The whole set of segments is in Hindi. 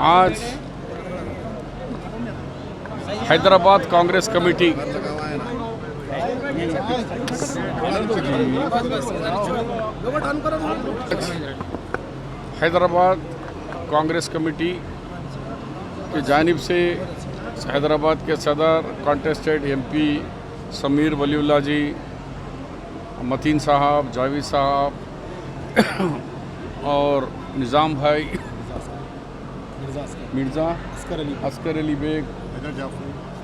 आज हैदराबाद कांग्रेस कमेटी हैदराबाद कांग्रेस कमेटी की जानिब से हैदराबाद के सदर कॉन्टेस्टेड एमपी समीर वलीउल्लाह जी, मतीन साहब, जावेद साहब और निज़ाम भाई, मिर्ज़ा अस्कर अली बेग,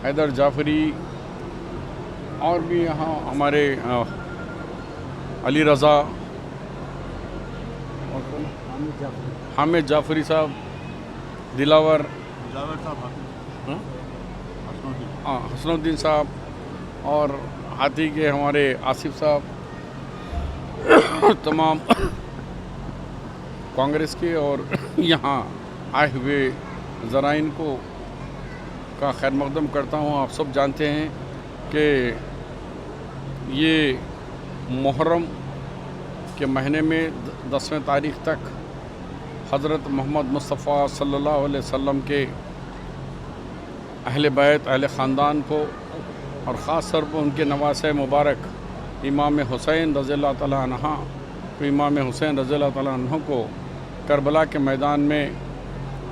हैदर जाफरी और भी यहाँ हमारे अली रज़ा और हामिद जाफरी साहब, दिलावर हसनुद्दीन साहब और हाथी के हमारे आसिफ साहब, तमाम कांग्रेस के और यहाँ आए हुए ज़राइन को का खैर मकदम करता हूँ। आप सब जानते हैं कि ये मुहर्रम के महीने में 10वें तारीख़ तक हज़रत मोहम्मद मुस्तफ़ा सल्लल्लाहु अलैहि वसल्लम के अहले बैत, अहले ख़ानदान को और ख़ास तौर पर उनके नवासे मुबारक इमाम हुसैन रज़ियल्लाहु तआला अन्हा इमाम हुसैन रज़ियल्लाहु तआला अन्हु को करबला के मैदान में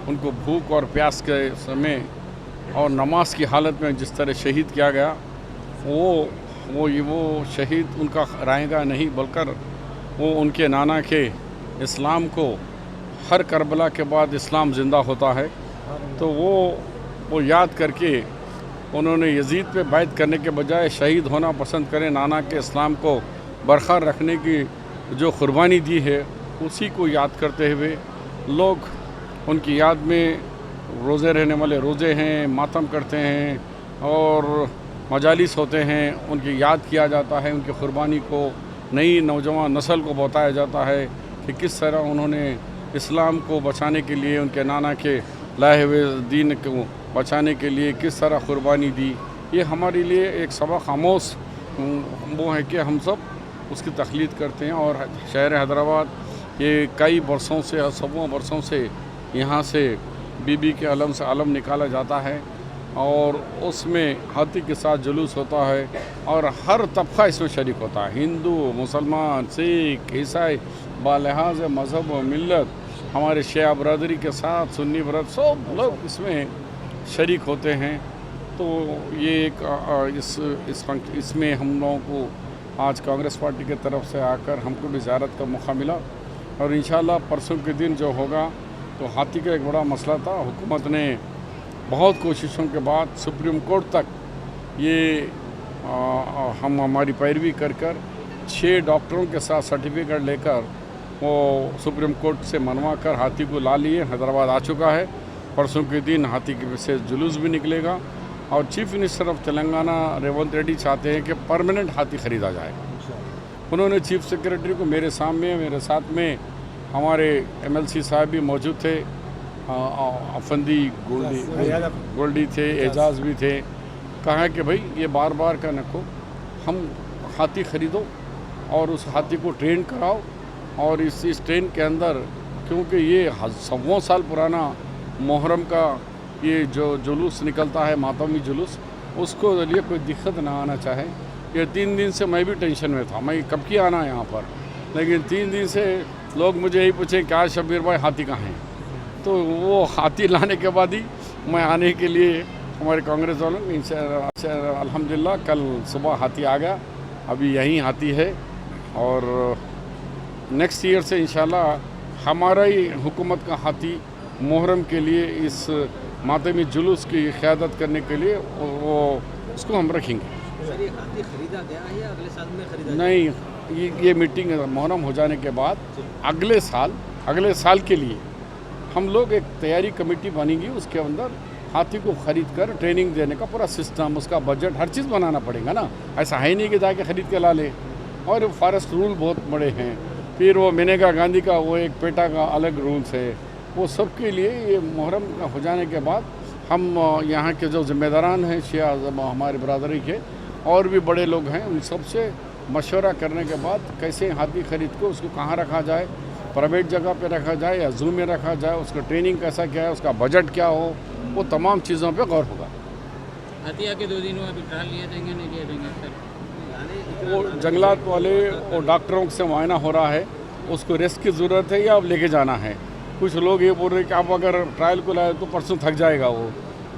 उनको भूख और प्यास के समय और नमाज की हालत में जिस तरह शहीद किया गया, वो शहीद उनका रहेगा नहीं, बल्कि वो उनके नाना के इस्लाम को हर करबला के बाद इस्लाम ज़िंदा होता है। तो वो याद करके उन्होंने यजीद पे बैत करने के बजाय शहीद होना पसंद करें, नाना के इस्लाम को बरकरार रखने की जो कुर्बानी दी है उसी को याद करते हुए लोग उनकी याद में रोज़े रहने वाले रोज़े हैं, मातम करते हैं और मजालिस होते हैं, उनकी याद किया जाता है, उनकी कुर्बानी को नई नौजवान नस्ल को बताया जाता है कि किस तरह उन्होंने इस्लाम को बचाने के लिए, उनके नाना के लाए हुए दीन को बचाने के लिए किस तरह कुर्बानी दी। ये हमारे लिए एक सबक आमोज़ वो है कि हम सब उसकी तक़लीद करते हैं। और शहर हैदराबाद ये कई बरसों से, सबों बरसों से यहाँ से बीबी के अलम से अलम निकाला जाता है और उसमें हाथी के साथ जुलूस होता है और हर तबका इसमें शरीक होता है, हिंदू, मुसलमान, सिख, ईसाई, बालिहाज मज़हब व मिल्लत, हमारे शिया बरदरी के साथ सुन्नी बरदरी, सब लोग इसमें शरीक होते हैं। तो ये एक इसमें हम लोगों को आज कांग्रेस पार्टी की तरफ से आकर हमको भी ज़ियारत का मौका मिला और इंशाल्लाह परसों के दिन जो होगा तो हाथी का एक बड़ा मसला था। हुकूमत ने बहुत कोशिशों के बाद सुप्रीम कोर्ट तक ये हम हमारी पैरवी कर 6 डॉक्टरों के साथ सर्टिफिकेट लेकर वो सुप्रीम कोर्ट से मनवा कर हाथी को ला लिए। हैदराबाद आ चुका है। परसों के दिन हाथी के विशेष जुलूस भी निकलेगा और chief minister of Telangana Revanth Reddy चाहते हैं कि परमानेंट हाथी ख़रीदा जाए। उन्होंने चीफ सेक्रेटरी को मेरे साथ में हमारे MLC साहब भी मौजूद थे, अफंदी गोल्डी थे, एजाज भी थे, कहा कि भाई ये बार बार का नको, हम हाथी ख़रीदो और उस हाथी को ट्रेन कराओ और इस ट्रेन के अंदर, क्योंकि ये 100 साल पुराना मुहर्रम का ये जो जुलूस निकलता है, मातमी जुलूस, उसको लिए कोई दिक्कत ना आना चाहे। ये 3 दिन से मैं भी टेंशन में था, मैं कब की आना यहाँ पर, लेकिन 3 दिन से लोग मुझे यही पूछे क्या शब्बीर भाई हाथी कहाँ हैं। तो वो हाथी लाने के बाद ही मैं आने के लिए हमारे कांग्रेस वालों अल्हम्दुलिल्लाह कल सुबह हाथी आ गया, अभी यहीं हाथी है और नेक्स्ट ईयर से इंशाल्लाह हमारा ही हुकूमत का हाथी मुहर्रम के लिए इस मातमी जुलूस की क़यादत करने के लिए वो उसको हम रखेंगे। सर, ये हाथी खरीदा गया है या अगले साल में खरीदा? नहीं, ये मीटिंग मुहर्रम हो जाने के बाद अगले साल के लिए हम लोग एक तैयारी कमेटी बनेगी, उसके अंदर हाथी को ख़रीद कर ट्रेनिंग देने का पूरा सिस्टम, उसका बजट, हर चीज़ बनाना पड़ेगा ना। ऐसा है नहीं कि जाके ख़रीद के ला ले। और फॉरेस्ट रूल बहुत बड़े हैं, फिर वो मेनका गांधी का वो एक पेटा का अलग रूल्स है, वो सब के लिए ये मुहर्रम हो जाने के बाद हम यहाँ के जो ज़िम्मेदारान हैं शिया हमारे बरादरी के और भी बड़े लोग हैं, उन सब से मशवरा करने के बाद कैसे हाथी ख़रीद को उसको कहाँ रखा जाए, प्राइवेट जगह पे रखा जाए या जू में रखा जाए, उसका ट्रेनिंग कैसा क्या है, उसका बजट क्या हो, वो तमाम चीज़ों पे गौर होगा। हत्या के 2 दिनों अभी ट्रायल लिए जाएंगे नहीं लिए जाएंगे सर? वो जंगलात वाले और डॉक्टरों से मुआयना हो रहा है, उसको रेस्ट की ज़रूरत है या अब लेके जाना है। कुछ लोग ये बोल रहे कि आप अगर ट्रायल को लाए तो परसों थक जाएगा वो,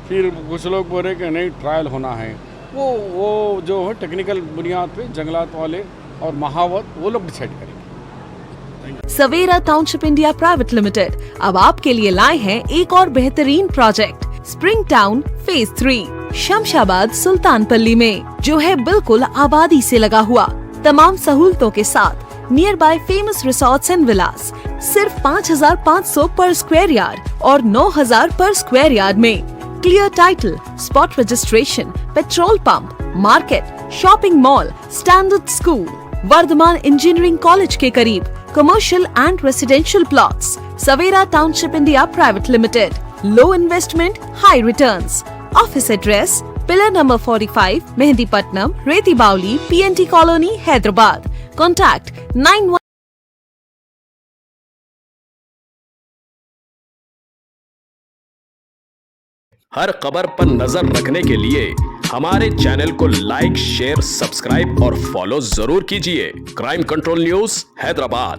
फिर कुछ लोग बोल रहे कि नहीं ट्रायल होना है। वो जो है टेक्निकल बुनियाद पे जंगलात वाले और महावत वो लोग डिसाइड करेंगे। Savera township India private limited अब आपके लिए लाए हैं एक और बेहतरीन project spring town phase 3 Shamshabad Sultanpalli में, जो है बिल्कुल आबादी से लगा हुआ, तमाम सहूलतों के साथ near by famous resorts and villas, सिर्फ 5,500 पर स्क्वायर यार्ड और 9,000 पर स्क्वायर यार्ड में। Clear title, spot registration, petrol pump, market, shopping mall, standard school, Vardhaman engineering college के करीब, commercial and residential plots. Savera township India private limited, low investment, high returns. Office address, pillar number 45, Mehdipatnam, Reti Bowli, PNT colony, Hyderabad. Contact 91। हर खबर पर नजर रखने के लिए हमारे चैनल को लाइक, शेयर, सब्सक्राइब और फॉलो जरूर कीजिए। Crime control news Hyderabad.